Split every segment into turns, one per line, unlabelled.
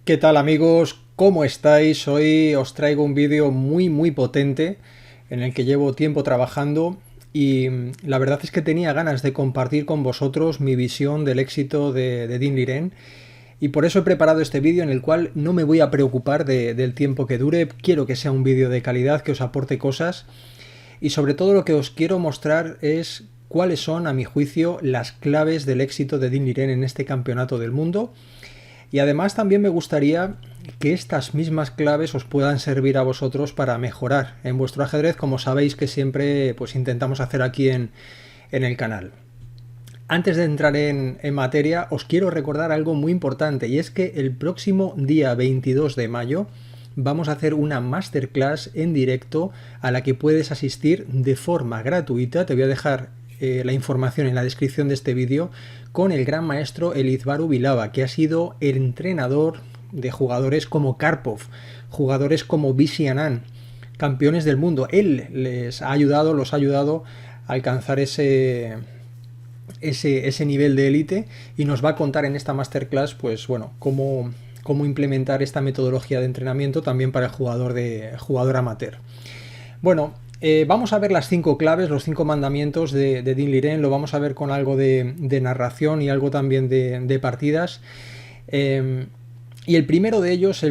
¿Qué tal amigos? ¿Cómo estáis? Hoy os traigo un vídeo muy potente en el que llevo tiempo trabajando y la verdad es que tenía ganas de compartir con vosotros mi visión del éxito de Dean Liren y por eso he preparado este vídeo en el cual no me voy a preocupar del tiempo que dure. Quiero que sea un vídeo de calidad, que os aporte cosas y sobre todo lo que os quiero mostrar es cuáles son, a mi juicio, las claves del éxito de Dean Liren en este campeonato del mundo. Y además también me gustaría que estas mismas claves os puedan servir a vosotros para mejorar en vuestro ajedrez, como sabéis que siempre pues intentamos hacer aquí en el canal. Antes de entrar en materia, os quiero recordar algo muy importante, y es que el próximo día 22 de mayo vamos a hacer una masterclass en directo a la que puedes asistir de forma gratuita. Te voy a dejar la información en la descripción de este vídeo con el gran maestro Elizbaru Vilava, que ha sido el entrenador de jugadores como Karpov, jugadores como Vishy Anand, campeones del mundo. Él los ha ayudado a alcanzar ese nivel de élite y nos va a contar en esta masterclass pues bueno cómo implementar esta metodología de entrenamiento también para el jugador amateur. Bueno, vamos a ver las 5 claves, los 5 mandamientos de Dean Liren. Lo vamos a ver con algo de narración y algo también de partidas. Y el primero de ellos,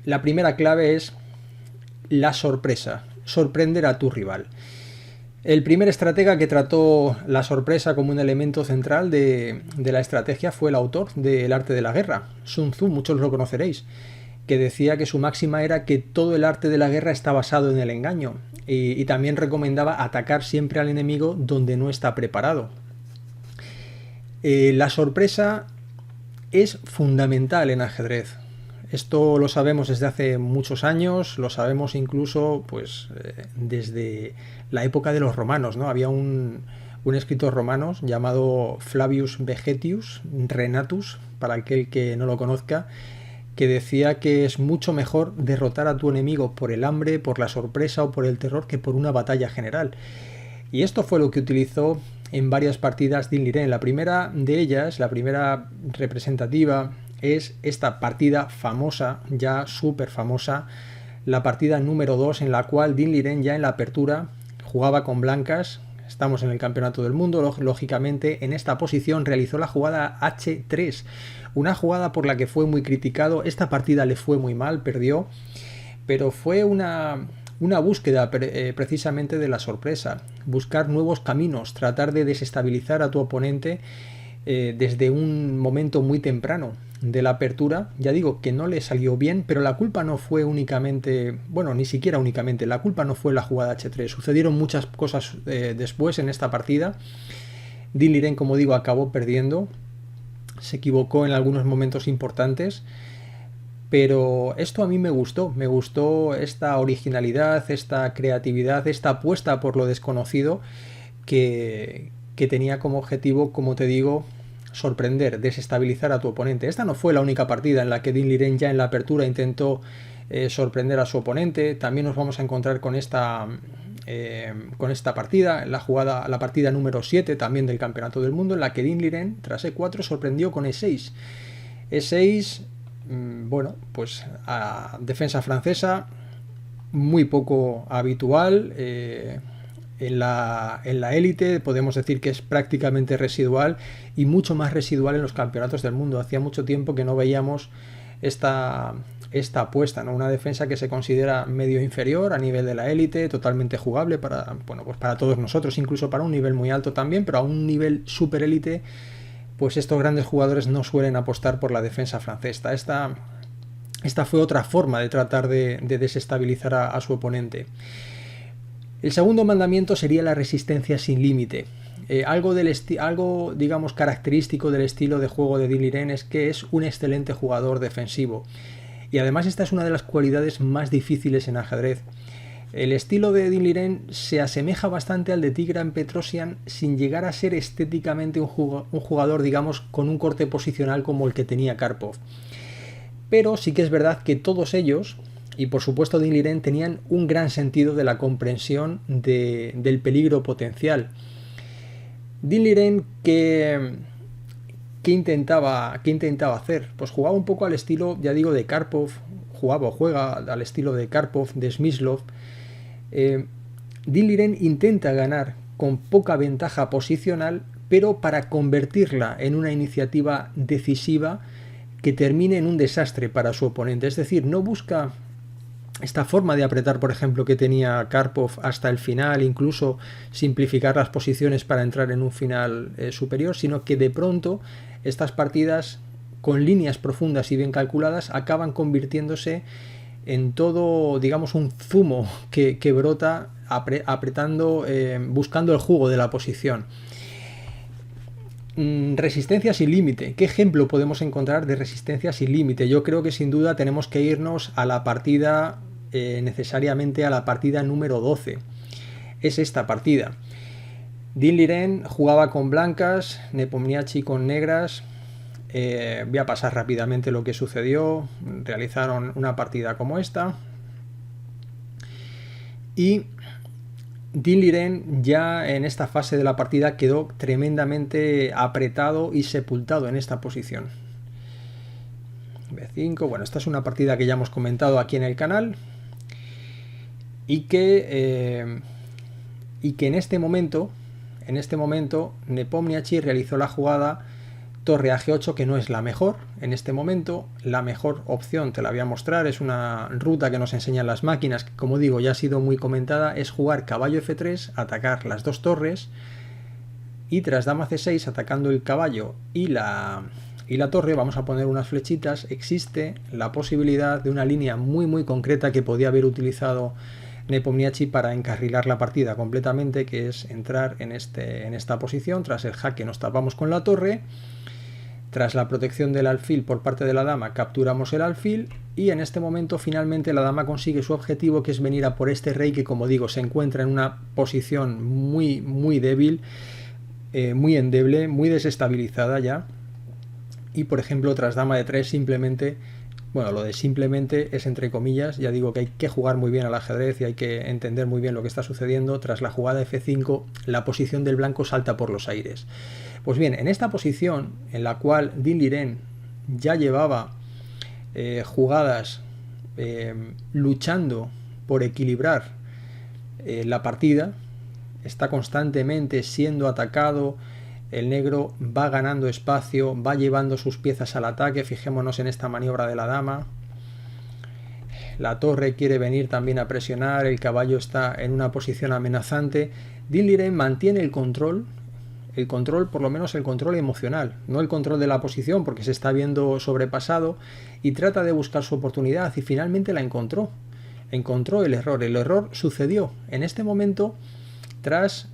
la primera clave es la sorpresa, sorprender a tu rival. El primer estratega que trató la sorpresa como un elemento central de la estrategia fue el autor del arte de la guerra, Sun Tzu, muchos lo conoceréis, que decía que su máxima era que todo el arte de la guerra está basado en el engaño, y también recomendaba atacar siempre al enemigo donde no está preparado. La sorpresa es fundamental en ajedrez. Esto lo sabemos desde hace muchos años, lo sabemos incluso pues desde la época de los romanos, ¿no? Había un escritor romano llamado Flavius Vegetius Renatus, para aquel que no lo conozca, que decía que es mucho mejor derrotar a tu enemigo por el hambre, por la sorpresa o por el terror que por una batalla general. Y esto fue lo que utilizó en varias partidas Dean Liren. La primera de ellas, la primera representativa, es esta partida famosa, ya súper famosa, la partida número 2, en la cual Dean Liren ya en la apertura jugaba con blancas. Estamos en el campeonato del mundo, lógicamente en esta posición realizó la jugada H3, una jugada por la que fue muy criticado. Esta partida le fue muy mal, perdió, pero fue una búsqueda precisamente de la sorpresa, buscar nuevos caminos, tratar de desestabilizar a tu oponente desde un momento muy temprano de la apertura. Ya digo que no le salió bien, pero la culpa no fue únicamente, bueno, ni siquiera únicamente, la culpa no fue la jugada H3, sucedieron muchas cosas después en esta partida. Dean Liren, como digo, acabó perdiendo, se equivocó en algunos momentos importantes, pero esto a mí me gustó esta originalidad, esta creatividad, esta apuesta por lo desconocido que tenía como objetivo, como te digo, sorprender, desestabilizar a tu oponente. Esta no fue la única partida en la que Dean Liren ya en la apertura intentó sorprender a su oponente. También nos vamos a encontrar con esta partida, la partida número 7 también del Campeonato del Mundo, en la que Dean Liren tras E4 sorprendió con E6. E6, bueno, pues a defensa francesa muy poco habitual. En la élite podemos decir que es prácticamente residual, y mucho más residual en los campeonatos del mundo. Hacía mucho tiempo que no veíamos esta apuesta, ¿no? Una defensa que se considera medio inferior a nivel de la élite, totalmente jugable para, bueno, pues para todos nosotros, incluso para un nivel muy alto también, pero a un nivel super élite, pues estos grandes jugadores no suelen apostar por la defensa francesa. Esta fue otra forma de tratar de desestabilizar a su oponente. El segundo mandamiento sería la resistencia sin límite. Algo, digamos, característico del estilo de juego de Dean Liren es que es un excelente jugador defensivo. Y además esta es una de las cualidades más difíciles en ajedrez. El estilo de Dean Liren se asemeja bastante al de Tigran Petrosian sin llegar a ser estéticamente un jugador, digamos, con un corte posicional como el que tenía Karpov. Pero sí que es verdad que todos ellos, y por supuesto Dean Liren, tenían un gran sentido de la comprensión del peligro potencial. Dean Liren, qué intentaba hacer? Pues jugaba un poco al estilo, ya digo, de Karpov, juega al estilo de Karpov, de Smyslov. Dean Liren intenta ganar con poca ventaja posicional, pero para convertirla en una iniciativa decisiva que termine en un desastre para su oponente. Es decir, no busca esta forma de apretar, por ejemplo, que tenía Karpov hasta el final, incluso simplificar las posiciones para entrar en un final superior, sino que de pronto estas partidas con líneas profundas y bien calculadas acaban convirtiéndose en todo, digamos, un zumo que brota apretando, buscando el jugo de la posición. Resistencia sin límite. ¿Qué ejemplo podemos encontrar de resistencia sin límite? Yo creo que sin duda tenemos que irnos a la partida, necesariamente a la partida número 12. Es esta partida. Dean Liren jugaba con blancas, Nepomniachtchi con negras. Voy a pasar rápidamente lo que sucedió. Realizaron una partida como esta. Y Dean Liren ya en esta fase de la partida quedó tremendamente apretado y sepultado en esta posición. B5, bueno, esta es una partida que ya hemos comentado aquí en el canal y que en este momento Nepomniachtchi realizó la jugada torre a G8, que no es la mejor en este momento. La mejor opción, te la voy a mostrar, es una ruta que nos enseñan las máquinas, que como digo ya ha sido muy comentada, es jugar caballo F3, atacar las dos torres y tras dama C6, atacando el caballo y la torre, vamos a poner unas flechitas. Existe la posibilidad de una línea muy concreta que podía haber utilizado Nepomniachtchi para encarrilar la partida completamente, que es entrar en esta posición. Tras el jaque nos tapamos con la torre. Tras la protección del alfil por parte de la dama, capturamos el alfil y en este momento finalmente la dama consigue su objetivo, que es venir a por este rey que, como digo, se encuentra en una posición muy débil, muy endeble, muy desestabilizada ya. Y por ejemplo, tras dama de 3 simplemente, bueno, lo de simplemente es entre comillas, ya digo que hay que jugar muy bien al ajedrez y hay que entender muy bien lo que está sucediendo. Tras la jugada F5, la posición del blanco salta por los aires. Pues bien, en esta posición en la cual Dean Liren ya llevaba jugadas luchando por equilibrar la partida, está constantemente siendo atacado, el negro va ganando espacio, va llevando sus piezas al ataque. Fijémonos en esta maniobra de la dama. La torre quiere venir también a presionar, el caballo está en una posición amenazante. Dean Liren mantiene el control, por lo menos el control emocional, no el control de la posición, porque se está viendo sobrepasado, y trata de buscar su oportunidad y finalmente la encontró. Encontró el error sucedió en este momento. Tras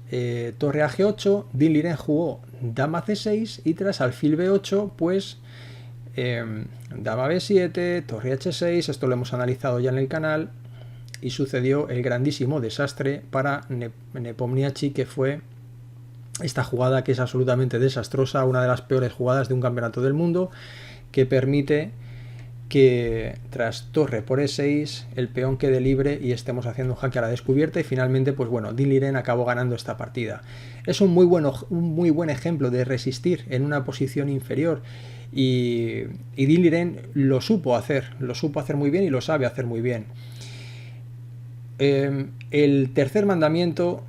torre a G8, Dean Liren jugó dama C6 y tras alfil B8, pues dama B7, torre H6, esto lo hemos analizado ya en el canal, y sucedió el grandísimo desastre para Nepomniachtchi, que fue esta jugada que es absolutamente desastrosa, una de las peores jugadas de un campeonato del mundo, que permite que tras torre por E6 el peón quede libre y estemos haciendo un jaque a la descubierta, y finalmente pues bueno, Dean Liren acabó ganando esta partida. Es un muy buen ejemplo de resistir en una posición inferior, y Dean Liren lo supo hacer muy bien y lo sabe hacer muy bien. El tercer mandamiento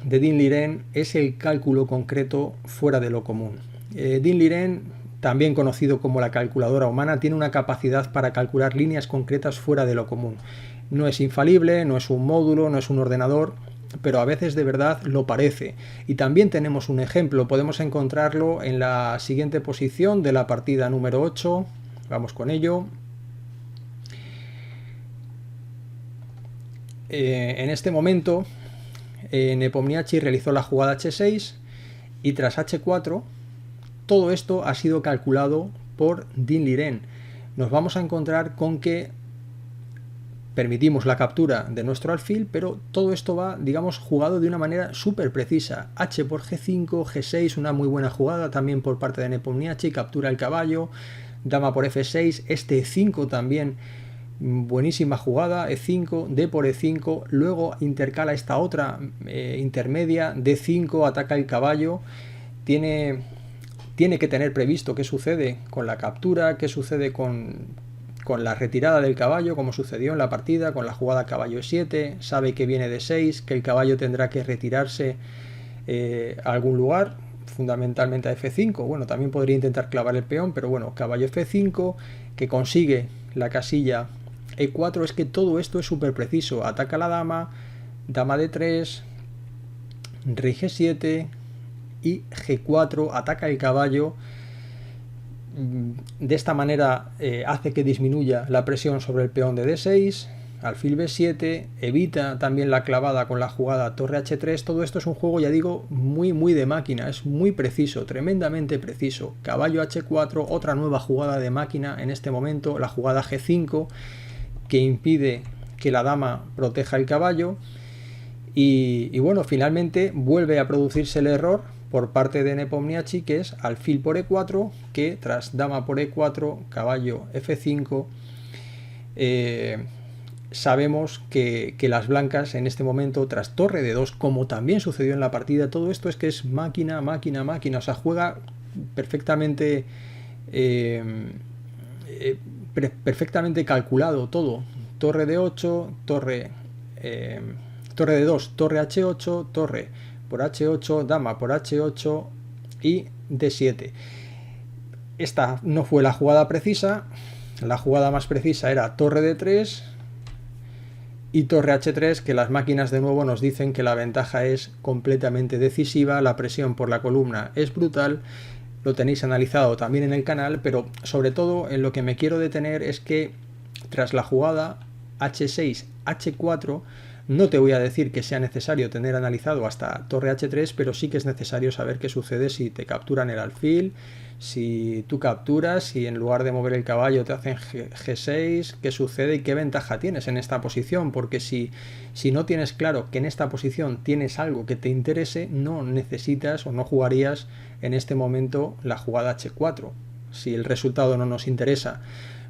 de Dean Liren es el cálculo concreto fuera de lo común. Dean Liren, también conocido como la calculadora humana, tiene una capacidad para calcular líneas concretas fuera de lo común. No es infalible, no es un módulo, no es un ordenador, pero a veces de verdad lo parece. Y también tenemos un ejemplo, podemos encontrarlo en la siguiente posición de la partida número 8. Vamos con ello. En este momento Nepomniachtchi realizó la jugada H6 y tras H4 todo esto ha sido calculado por Dean Liren. Nos vamos a encontrar con que permitimos la captura de nuestro alfil, pero todo esto va, digamos, jugado de una manera súper precisa. H por G5, G6, una muy buena jugada también por parte de Nepomniachtchi, captura el caballo, dama por F6, este E5 también, buenísima jugada, E5, D por E5, luego intercala esta otra intermedia, D5, ataca el caballo, tiene tiene que tener previsto qué sucede con la captura, qué sucede con la retirada del caballo, como sucedió en la partida, con la jugada caballo E7, sabe que viene de 6, que el caballo tendrá que retirarse a algún lugar, fundamentalmente a F5, bueno, también podría intentar clavar el peón, pero bueno, caballo F5, que consigue la casilla E4, es que todo esto es súper preciso, ataca la dama, dama D3, rey G7 y G4, ataca el caballo. De esta manera hace que disminuya la presión sobre el peón de D6, alfil B7, evita también la clavada con la jugada torre H3. Todo esto es un juego, ya digo, muy de máquina, es muy preciso, tremendamente preciso. Caballo H4, otra nueva jugada de máquina en este momento, la jugada G5, que impide que la dama proteja el caballo. Y bueno, finalmente vuelve a producirse el error por parte de Nepomniachtchi, que es alfil por E4, que tras dama por E4, caballo F5, sabemos que las blancas en este momento, tras torre de 2, como también sucedió en la partida, todo esto es que es máquina, o sea, juega perfectamente perfectamente calculado todo. Torre de 8, torre de 2, torre H8, torre por H8, dama por H8 y D7. Esta no fue la jugada precisa, la jugada más precisa era torre D3 y torre H3, que las máquinas de nuevo nos dicen que la ventaja es completamente decisiva, la presión por la columna es brutal, lo tenéis analizado también en el canal, pero sobre todo en lo que me quiero detener es que tras la jugada H6, H4, no te voy a decir que sea necesario tener analizado hasta torre H3, pero sí que es necesario saber qué sucede si te capturan el alfil, si tú capturas, si en lugar de mover el caballo te hacen G6, qué sucede y qué ventaja tienes en esta posición, porque si no tienes claro que en esta posición tienes algo que te interese, no necesitas o no jugarías en este momento la jugada H4, si el resultado no nos interesa.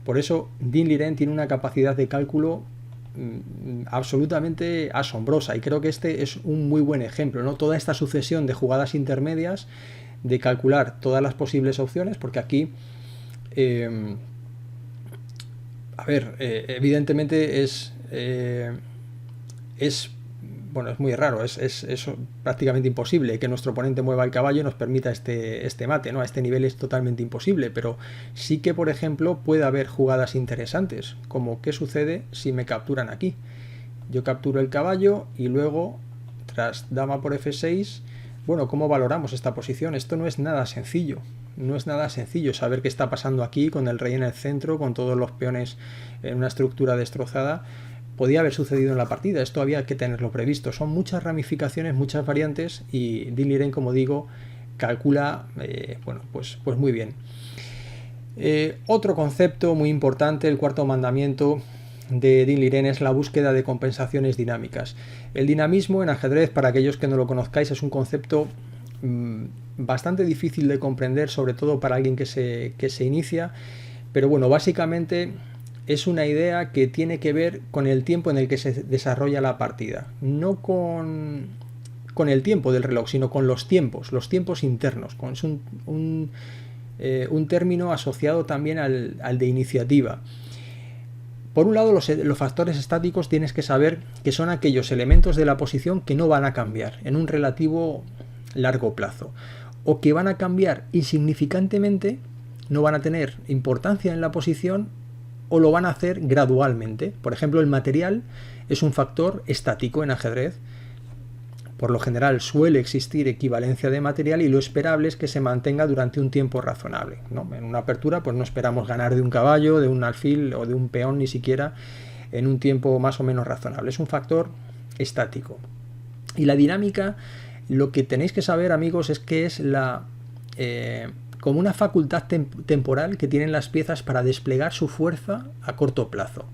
Por eso Dean Liren tiene una capacidad de cálculo absolutamente asombrosa, y creo que este es un muy buen ejemplo, ¿no? Toda esta sucesión de jugadas intermedias, de calcular todas las posibles opciones, porque aquí evidentemente es bueno, es muy raro, es prácticamente imposible que nuestro oponente mueva el caballo y nos permita este mate, ¿no? A este nivel es totalmente imposible, pero sí que, por ejemplo, puede haber jugadas interesantes, como qué sucede si me capturan aquí. Yo capturo el caballo y luego, tras dama por F6, bueno, ¿cómo valoramos esta posición? Esto no es nada sencillo. No es nada sencillo saber qué está pasando aquí con el rey en el centro, con todos los peones en una estructura destrozada. Podía haber sucedido en la partida, esto había que tenerlo previsto. Son muchas ramificaciones, muchas variantes, y Dean Liren, como digo, calcula bueno, pues muy bien. Otro concepto muy importante, el cuarto mandamiento de Dean Liren, es la búsqueda de compensaciones dinámicas. El dinamismo en ajedrez, para aquellos que no lo conozcáis, es un concepto bastante difícil de comprender, sobre todo para alguien que se inicia, pero bueno, básicamente es una idea que tiene que ver con el tiempo en el que se desarrolla la partida, no con el tiempo del reloj, sino con los tiempos internos. Es un término asociado también al de iniciativa. Por un lado, los factores estáticos tienes que saber que son aquellos elementos de la posición que no van a cambiar en un relativo largo plazo, o que van a cambiar insignificantemente, no van a tener importancia en la posición, o lo van a hacer gradualmente. Por ejemplo, el material es un factor estático en ajedrez. Por lo general suele existir equivalencia de material y lo esperable es que se mantenga durante un tiempo razonable, ¿no? En una apertura pues no esperamos ganar de un caballo, de un alfil o de un peón, ni siquiera en un tiempo más o menos razonable. Es un factor estático. Y la dinámica, lo que tenéis que saber, amigos, es que es como una facultad temporal que tienen las piezas para desplegar su fuerza a corto plazo.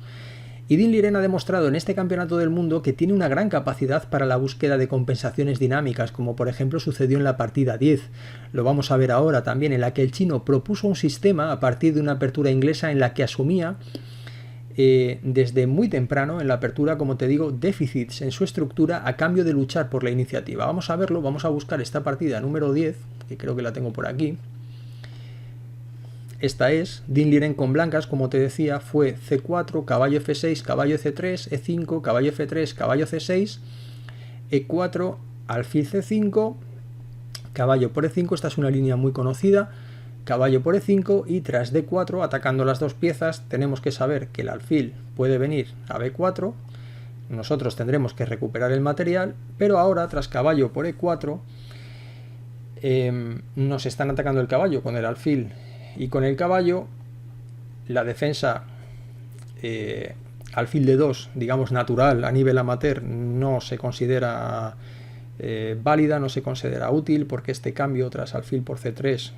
Y Dean Liren ha demostrado en este campeonato del mundo que tiene una gran capacidad para la búsqueda de compensaciones dinámicas, como por ejemplo sucedió en la partida 10. Lo vamos a ver ahora también, en la que el chino propuso un sistema a partir de una apertura inglesa en la que asumía desde muy temprano en la apertura, como te digo, déficits en su estructura a cambio de luchar por la iniciativa. Vamos a verlo, vamos a buscar esta partida número 10, que creo que la tengo por aquí. Esta es, Din Liren con blancas, como te decía, fue C4, caballo F6, caballo C3, E5, caballo F3, caballo C6, E4, alfil C5, caballo por E5, esta es una línea muy conocida, caballo por E5 y tras D4, atacando las dos piezas, tenemos que saber que el alfil puede venir a B4, nosotros tendremos que recuperar el material, pero ahora tras caballo por E4 nos están atacando el caballo con el alfil y con el caballo. La defensa alfil D2, digamos natural, a nivel amateur, no se considera válida, no se considera útil, porque este cambio tras alfil por C3,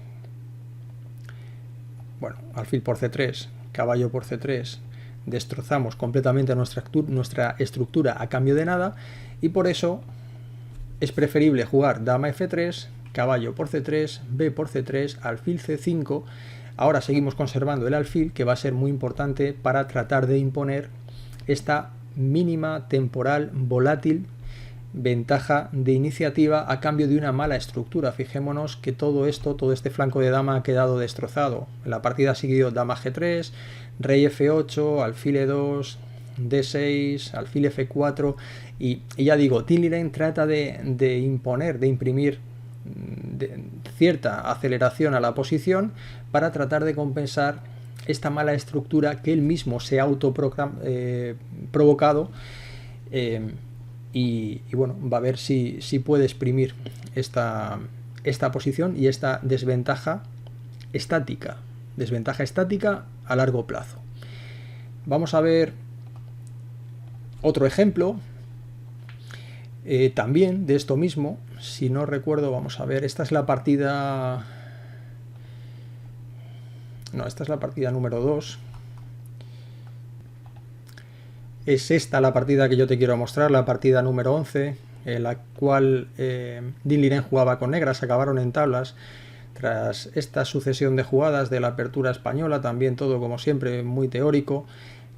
bueno, alfil por C3, caballo por C3, destrozamos completamente nuestra estructura a cambio de nada, y por eso es preferible jugar dama F3, caballo por C3, B por C3, alfil C5. Ahora seguimos conservando el alfil, que va a ser muy importante para tratar de imponer esta mínima, temporal, volátil ventaja de iniciativa a cambio de una mala estructura. Fijémonos que todo este flanco de dama ha quedado destrozado. En la partida ha seguido dama G3, rey F8, alfil E2, D6, alfil F4 y ya digo, Din Liren trata de imponer, de imprimir cierta aceleración a la posición para tratar de compensar esta mala estructura que él mismo se ha autoprovocado, y bueno, va a ver si puede exprimir esta posición y esta desventaja estática a largo plazo. Vamos a ver otro ejemplo también de esto mismo. Si no recuerdo, vamos a ver, esta es la partida número 2. Es esta la partida que yo te quiero mostrar, la partida número 11, en la cual Din Liren jugaba con negras, acabaron en tablas. Tras esta sucesión de jugadas de la apertura española, también todo como siempre muy teórico,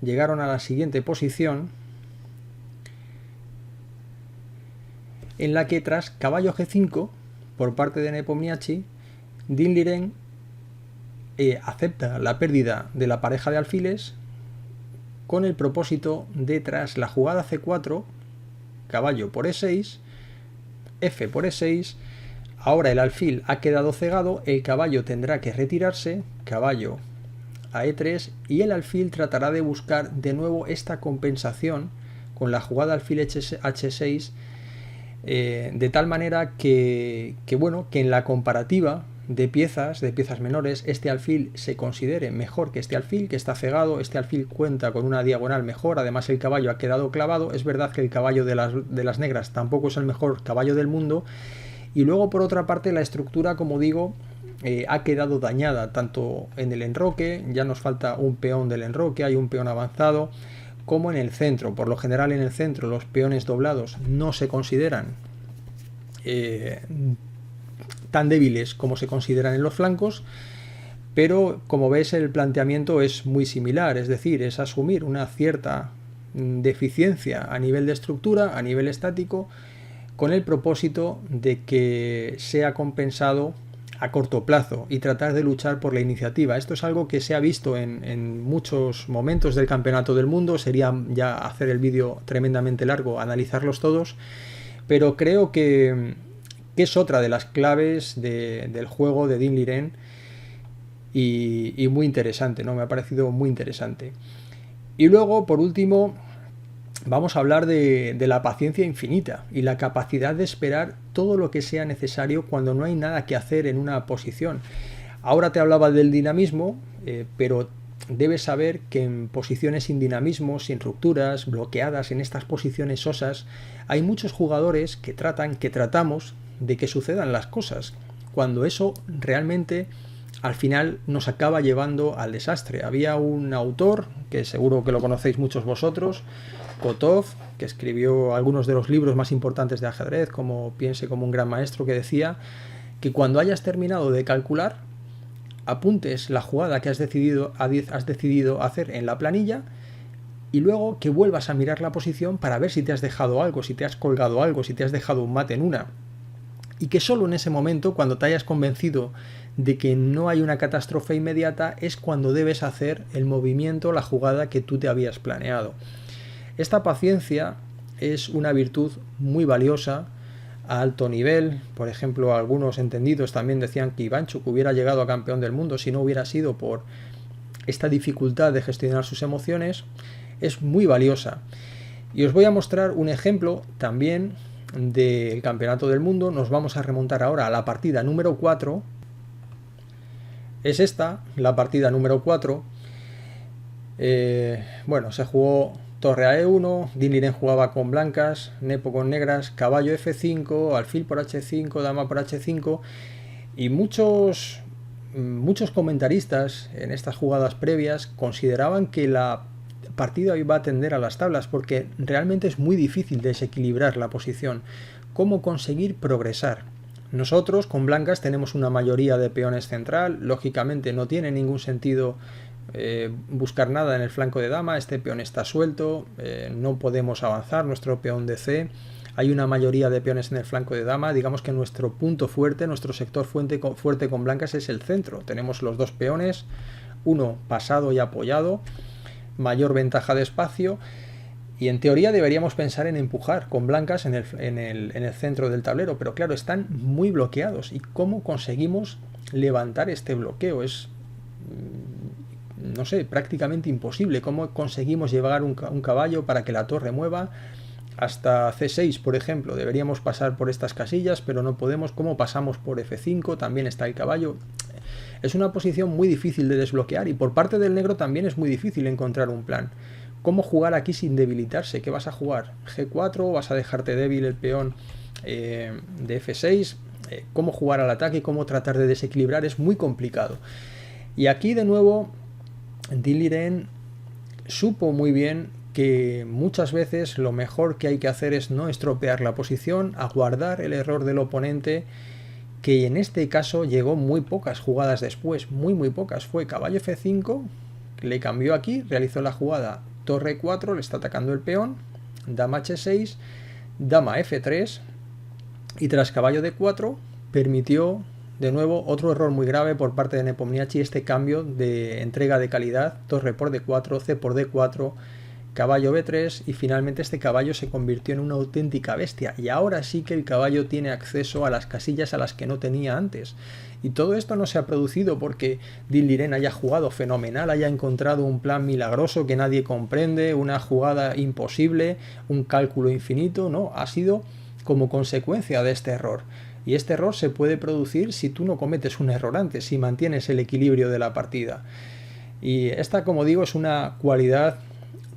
llegaron a la siguiente posición, en la que tras caballo G5 por parte de Nepomniachtchi, Din Liren acepta la pérdida de la pareja de alfiles con el propósito de, tras la jugada C4, caballo por E6, F por E6, ahora el alfil ha quedado cegado, el caballo tendrá que retirarse, caballo a E3, y el alfil tratará de buscar de nuevo esta compensación con la jugada alfil H6, de tal manera que en la comparativa de piezas menores, este alfil se considere mejor que este alfil, que está cegado. Este alfil cuenta con una diagonal mejor, además el caballo ha quedado clavado. Es verdad que el caballo de las negras tampoco es el mejor caballo del mundo, y luego por otra parte la estructura, como digo, ha quedado dañada tanto en el enroque, ya nos falta un peón del enroque, hay un peón avanzado, como en el centro. Por lo general en el centro los peones doblados no se consideran tan débiles como se consideran en los flancos, pero como ves el planteamiento es muy similar, es decir, es asumir una cierta deficiencia a nivel de estructura, a nivel estático, con el propósito de que sea compensado a corto plazo y tratar de luchar por la iniciativa. Esto es algo que se ha visto en muchos momentos del campeonato del mundo. Sería ya hacer el vídeo tremendamente largo, analizarlos todos, pero creo que es otra de las claves del juego de Din Liren y muy interesante, ¿no? Me ha parecido muy interesante. Y luego, por último, vamos a hablar de la paciencia infinita y la capacidad de esperar todo lo que sea necesario cuando no hay nada que hacer en una posición. Ahora te hablaba del dinamismo, pero debes saber que en posiciones sin dinamismo, sin rupturas, bloqueadas, en estas posiciones sosas, hay muchos jugadores que tratamos de que sucedan las cosas, cuando eso realmente al final nos acaba llevando al desastre. Había un autor, que seguro que lo conocéis muchos vosotros, Kotov, que escribió algunos de los libros más importantes de ajedrez, como Piense como un gran maestro, que decía que cuando hayas terminado de calcular, apuntes la jugada que has decidido hacer en la planilla, y luego que vuelvas a mirar la posición para ver si te has dejado algo, si te has colgado algo, si te has dejado un mate en una. Y que solo en ese momento, cuando te hayas convencido de que no hay una catástrofe inmediata, es cuando debes hacer el movimiento, la jugada que tú te habías planeado. Esta paciencia es una virtud muy valiosa a alto nivel. Por ejemplo, algunos entendidos también decían que Ivanchuk hubiera llegado a campeón del mundo si no hubiera sido por esta dificultad de gestionar sus emociones. Es muy valiosa. Y os voy a mostrar un ejemplo también del campeonato del mundo. Nos vamos a remontar ahora a la partida número 4. Es esta, la partida número 4. Bueno, se jugó torre a E1, Dinh Liren jugaba con blancas, Nepo con negras, caballo F5, alfil por H5, dama por H5, y muchos comentaristas en estas jugadas previas consideraban que la partida iba a tender a las tablas, porque realmente es muy difícil desequilibrar la posición. ¿Cómo conseguir progresar? Nosotros con blancas tenemos una mayoría de peones central, lógicamente no tiene ningún sentido buscar nada en el flanco de dama, este peón está suelto, no podemos avanzar, nuestro peón de C, hay una mayoría de peones en el flanco de dama, digamos que nuestro punto fuerte, nuestro sector fuerte con blancas es el centro, tenemos los dos peones, uno pasado y apoyado, mayor ventaja de espacio, y en teoría deberíamos pensar en empujar con blancas en el centro del tablero, pero claro, están muy bloqueados, y ¿cómo conseguimos levantar este bloqueo? Es, no sé, prácticamente imposible. ¿Cómo conseguimos llevar un caballo para que la torre mueva hasta C6, por ejemplo? Deberíamos pasar por estas casillas, pero no podemos. ¿Cómo pasamos por F5? También está el caballo. Es una posición muy difícil de desbloquear, y por parte del negro también es muy difícil encontrar un plan. ¿Cómo jugar aquí sin debilitarse? ¿Qué vas a jugar? ¿G4? ¿Vas a dejarte débil el peón de F6? ¿Cómo jugar al ataque? ¿Cómo tratar de desequilibrar? Es muy complicado. Y aquí de nuevo Dinh Liren supo muy bien que muchas veces lo mejor que hay que hacer es no estropear la posición, aguardar el error del oponente, que en este caso llegó muy pocas jugadas después, muy pocas. Fue caballo F5, le cambió aquí, realizó la jugada torre 4, le está atacando el peón, dama H6, dama F3, y tras caballo D4 permitió de nuevo otro error muy grave por parte de Nepomniachtchi, este cambio de entrega de calidad, torre por D4, C por D4, caballo B3, y finalmente este caballo se convirtió en una auténtica bestia, y ahora sí que el caballo tiene acceso a las casillas a las que no tenía antes. Y todo esto no se ha producido porque Dinh Liren haya jugado fenomenal, haya encontrado un plan milagroso que nadie comprende, una jugada imposible, un cálculo infinito, no, ha sido como consecuencia de este error. Y este error se puede producir si tú no cometes un error antes, si mantienes el equilibrio de la partida. Y esta, como digo, es una cualidad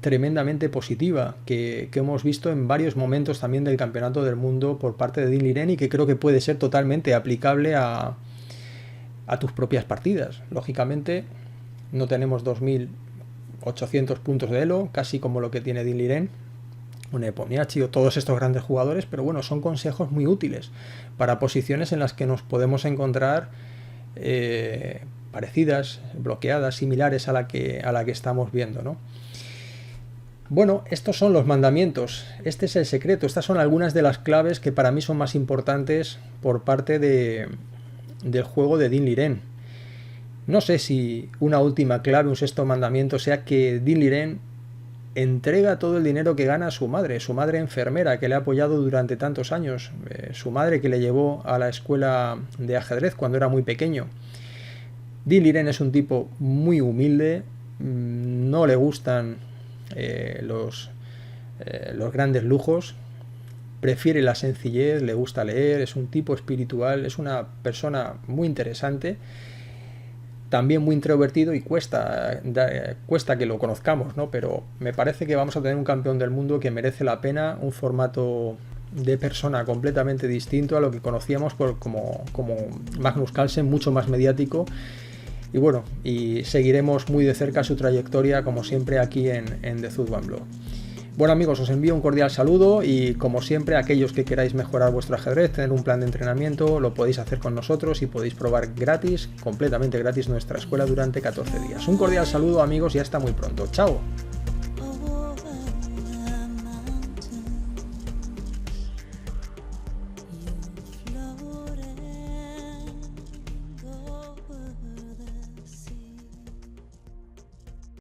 tremendamente positiva que hemos visto en varios momentos también del campeonato del mundo por parte de Dinh Liren, y que creo que puede ser totalmente aplicable a tus propias partidas. Lógicamente no tenemos 2800 puntos de elo, casi como lo que tiene Dinh Liren, un Nepomniachtchi o todos estos grandes jugadores, pero bueno, son consejos muy útiles para posiciones en las que nos podemos encontrar parecidas, bloqueadas, similares a la que estamos viendo, ¿no? Bueno, estos son los mandamientos, este es el secreto, estas son algunas de las claves que para mí son más importantes por parte del juego de Dinh Liren. No sé si una última clave, un sexto mandamiento, sea que Dinh Liren entrega todo el dinero que gana a su madre enfermera, que le ha apoyado durante tantos años, su madre que le llevó a la escuela de ajedrez cuando era muy pequeño. Dinh Liren es un tipo muy humilde, no le gustan los grandes lujos, prefiere la sencillez, le gusta leer, es un tipo espiritual, es una persona muy interesante, también muy introvertido, y cuesta que lo conozcamos, ¿no? Pero me parece que vamos a tener un campeón del mundo que merece la pena, un formato de persona completamente distinto a lo que conocíamos como Magnus Carlsen, mucho más mediático. Y bueno, y seguiremos muy de cerca su trayectoria, como siempre, aquí en The Zudban Blog. Bueno amigos, os envío un cordial saludo, y como siempre, aquellos que queráis mejorar vuestro ajedrez, tener un plan de entrenamiento, lo podéis hacer con nosotros y podéis probar gratis, completamente gratis, nuestra escuela durante 14 días. Un cordial saludo amigos y hasta muy pronto. ¡Chao!